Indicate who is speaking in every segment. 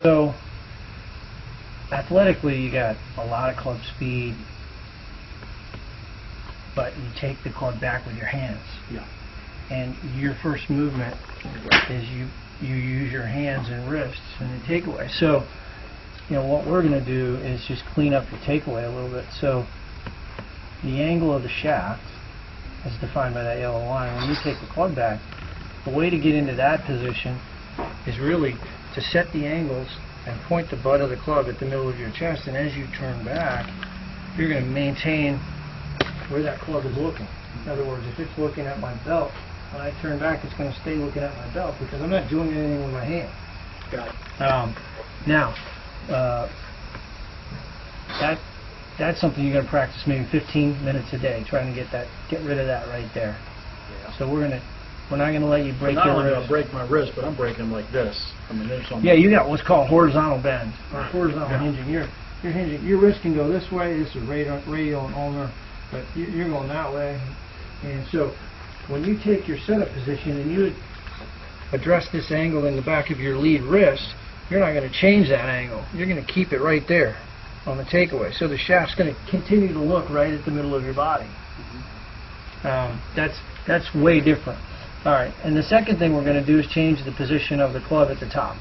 Speaker 1: So athletically, you got a lot of club speed, but you take the club back with your hands.
Speaker 2: Yeah.
Speaker 1: And your first movement is you use your hands and wrists in the takeaway. So, you know, what we're going to do is just clean up the takeaway a little bit. So the angle of the shaft is defined by that yellow line. When you take the club back, the way to get into that position is really to set the angles and point the butt of the club at the middle of your chest, and as you turn back, you're going to maintain where that club is looking. In other words, if it's looking at my belt, when I turn back, it's going to stay looking at my belt because I'm not doing anything with my hand.
Speaker 2: Got it.
Speaker 1: Now, that's something you're going to practice maybe 15 minutes a day, trying to get rid of that right there.
Speaker 2: Yeah.
Speaker 1: So we're not going to let you break
Speaker 2: not
Speaker 1: your
Speaker 2: only
Speaker 1: wrist.
Speaker 2: going to break my wrist, but I'm breaking them like this. I mean, there's some.
Speaker 1: Yeah, you got what's called horizontal bend or horizontal
Speaker 2: Yeah.
Speaker 1: hinging. You're hinging. Your wrist can go this way. This is radial and ulnar, but you're going that way. And so when you take your setup position and you address this angle in the back of your lead wrist, you're not going to change that angle. You're going to keep it right there on the takeaway. So the shaft's going to continue to look right at the middle of your body. That's way different. All right, and the second thing we're going to do is change the position of the club at the top.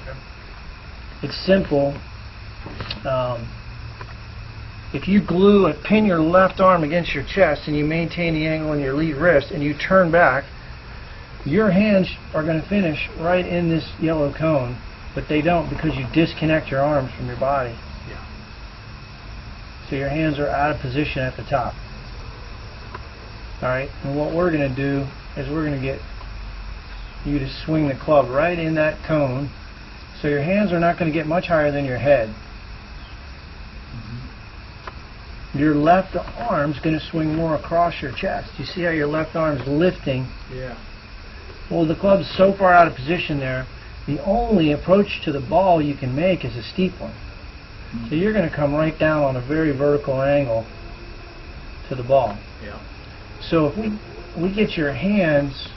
Speaker 2: Okay.
Speaker 1: It's simple. If you pin your left arm against your chest and you maintain the angle in your lead wrist and you turn back, your hands are going to finish right in this yellow cone, but they don't because you disconnect your arms from your body.
Speaker 2: Yeah.
Speaker 1: So your hands are out of position at the top. All right, and what we're going to do is we're going to get you to swing the club right in that cone, so your hands are not going to get much higher than your head. Your left arm's going to swing more across your chest. You see how your left arm's lifting?
Speaker 2: Yeah.
Speaker 1: Well, the club's so far out of position there, the only approach to the ball you can make is a steep one. So you're going to come right down on a very vertical angle to the ball.
Speaker 2: Yeah.
Speaker 1: So if we get your hands,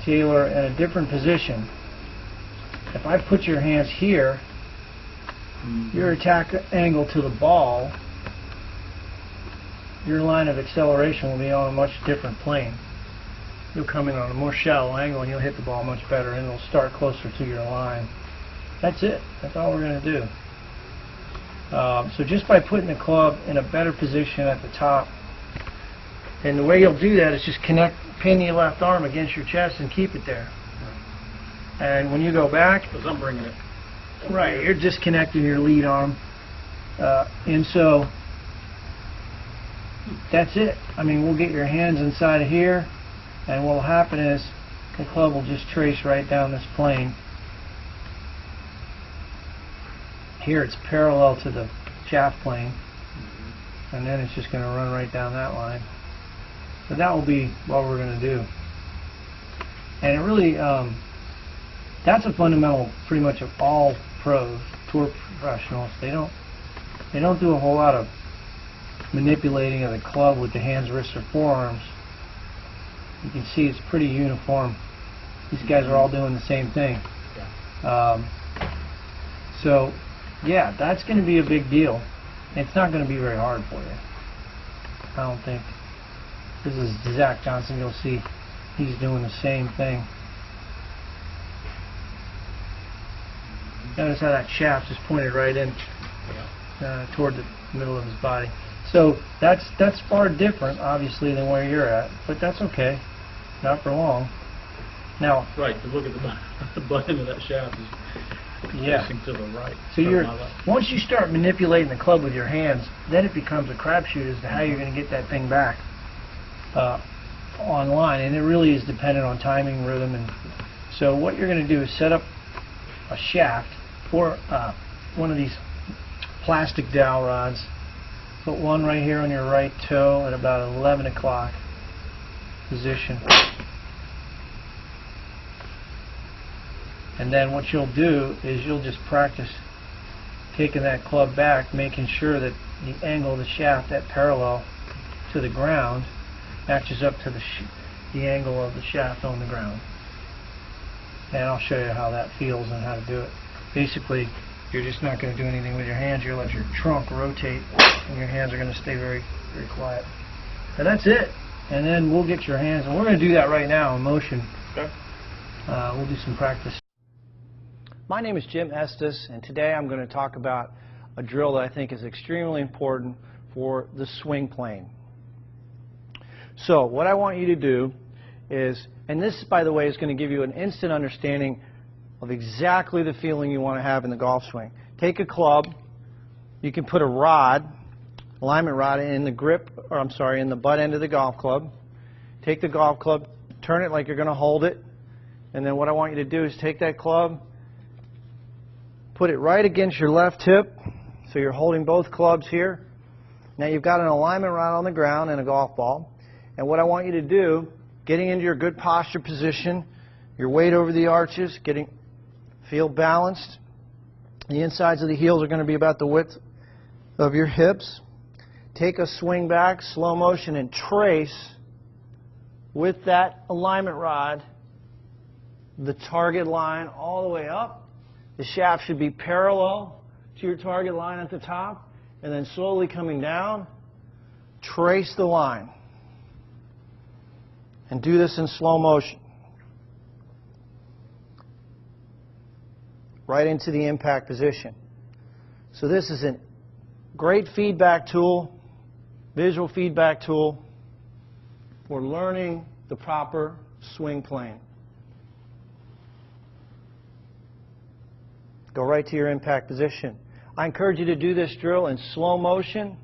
Speaker 1: Taylor, in a different position, if I put your hands here, your attack angle to the ball, your line of acceleration will be on a much different plane. You'll come in on a more shallow angle and you'll hit the ball much better and it'll start closer to your line. That's it. That's all we're going to do. So just by putting the club in a better position at the top, and the way you'll do that is just pin your left arm against your chest and keep it there. And when you go back,
Speaker 2: Because I'm bringing it.
Speaker 1: right, you're disconnecting your lead arm. And so that's it. I mean, we'll get your hands inside of here, and what will happen is the club will just trace right down this plane. Here it's parallel to the shaft plane, and then it's just going to run right down that line. So that will be what we're going to do. And it really, that's a fundamental pretty much of all pros, tour professionals. They don't do a whole lot of manipulating of the club with the hands, wrists, or forearms. You can see it's pretty uniform. These guys are all doing the same thing. So yeah, that's going to be a big deal. It's not going to be very hard for you, I don't think. This is Zach Johnson. You'll see he's doing the same thing. Notice how that shaft is pointed right in toward the middle of his body. So that's far different, obviously, than where you're at, but that's okay. Not for long. Now,
Speaker 2: Right, to look at the button of that shaft is facing to the right.
Speaker 1: So once you start manipulating the club with your hands, then it becomes a crapshoot as to how you're going to get that thing back online, and it really is dependent on timing, rhythm, and so what you're going to do is set up a shaft for one of these plastic dowel rods. Put one right here on your right toe at about 11 o'clock position. And then what you'll do is you'll just practice taking that club back, making sure that the angle of the shaft at parallel to the ground matches up to the angle of the shaft on the ground. And I'll show you how that feels and how to do it. basically you're just not going to do anything with your hands. You'll let your trunk rotate, and your hands are going to stay very, very quiet. And that's it. And then we'll get your hands, and we're going to do that right now in motion.
Speaker 2: Okay.
Speaker 1: We'll do some practice. My name is Jim Estes, and today I'm going to talk about a drill that I think is extremely important for the swing plane. So what I want you to do is, and this, by the way, is going to give you an instant understanding of exactly the feeling you want to have in the golf swing. Take a club. You can put a rod, alignment rod, in the grip, or I'm sorry, in the butt end of the golf club. Take the golf club, turn it like you're going to hold it, and then what I want you to do is take that club, put it right against your left hip, so you're holding both clubs here. Now you've got an alignment rod on the ground and a golf ball. And what I want you to do, getting into your good posture position, your weight over the arches, feel balanced. The insides of the heels are going to be about the width of your hips. Take a swing back, slow motion, and trace with that alignment rod the target line all the way up. The shaft should be parallel to your target line at the top, and then slowly coming down, trace the line. And do this in slow motion. Right into the impact position. So this is a great feedback tool, visual feedback tool for learning the proper swing plane. Go right to your impact position. I encourage you to do this drill in slow motion.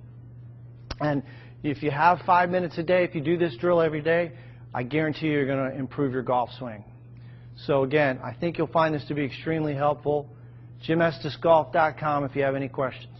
Speaker 1: And if you have 5 minutes a day, if you do this drill every day, I guarantee you're going to improve your golf swing. So again, I think you'll find this to be extremely helpful. JimEstesGolf.com if you have any questions.